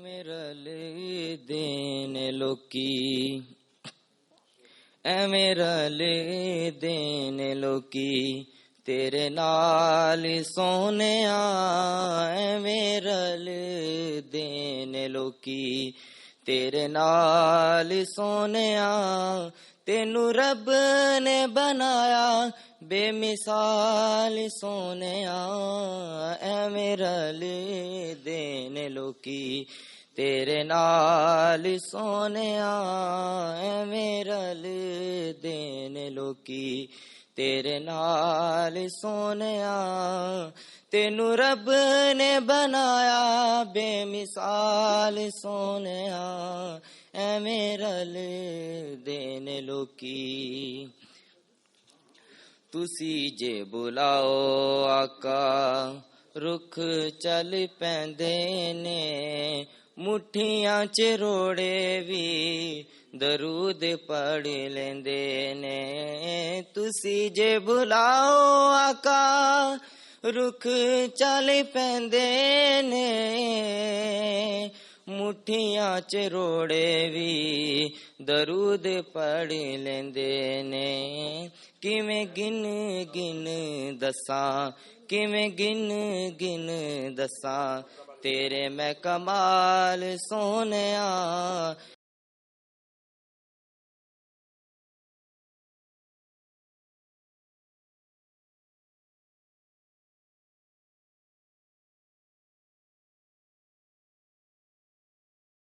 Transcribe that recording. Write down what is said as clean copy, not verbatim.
ਰਲੇ ਦੇਨ ਲੋਕੀ, ਐਵੇਂ ਰਲੇ ਦੇਨ ਲੋਕੀ, ਤੇਰੇ ਨਾਲ ਸੋਹਣਿਆ, ਐਵੇਂ ਰਲੇ ਦੇਨ ਲੋਕੀ, ਤੇਰੇ ਨਾਲ ਸੋਹਣਿਆ। ਤੈਨੂੰ ਰੱਬ ਨੇ ਬਣਾਇਆ ਬੇਮਿਸਾਲ ਸੋਹਣਿਆ, ਐਵੇਂ ਰਲੇ ਦੇਨ ਲੋਕੀ, ਤੇਰੇ ਨਾਲ ਸੋਹਣਿਆ, ਐਵੇਂ ਰਲੇ ਦੇਨ ਲੋਕੀ, ਤੇਰੇ ਨਾਲ ਸੋਹਣਿਆ। ਤੈਨੂੰ ਰੱਬ ਨੇ ਬਣਾਇਆ ਬੇਮਿਸਾਲ ਸੋਹਣਿਆ, ਐਵੇਂ ਰਲੇ ਦੇਨ ਲੋਕੀ। ਤੁਸੀਂ ਜੇ ਬੁਲਾਓ ਆਕਾ, ਰੁੱਖ ਚੱਲ ਪੈਂਦੇ ਨੇ, ਮੁੱਠੀਆਂ ਚ ਰੋੜੇ ਵੀ ਦਰੂਦ ਪੜ੍ਹ ਲੈਂਦੇ ਨੇ। ਤੁਸੀਂ ਜੇ ਬੁਲਾਓ ਆਕਾ, ਰੁੱਖ ਚੱਲ ਪੈਂਦੇ ਨੇ, ਮੁੱਠੀਆਂ ਚ ਰੋੜੇ ਵੀ ਦਰੂਦ ਪੜ੍ਹ ਲੈਂਦੇ ਨੇ। ਕਿਵੇਂ ਗਿਣ ਗਿਣ ਦੱਸਾਂ, ਕਿਵੇਂ ਗਿਣ ਗਿਣ ਦੱਸਾਂ, ਤੇਰੇ ਮੈਂ ਕਮਾਲ ਸੋਹਣਿਆ,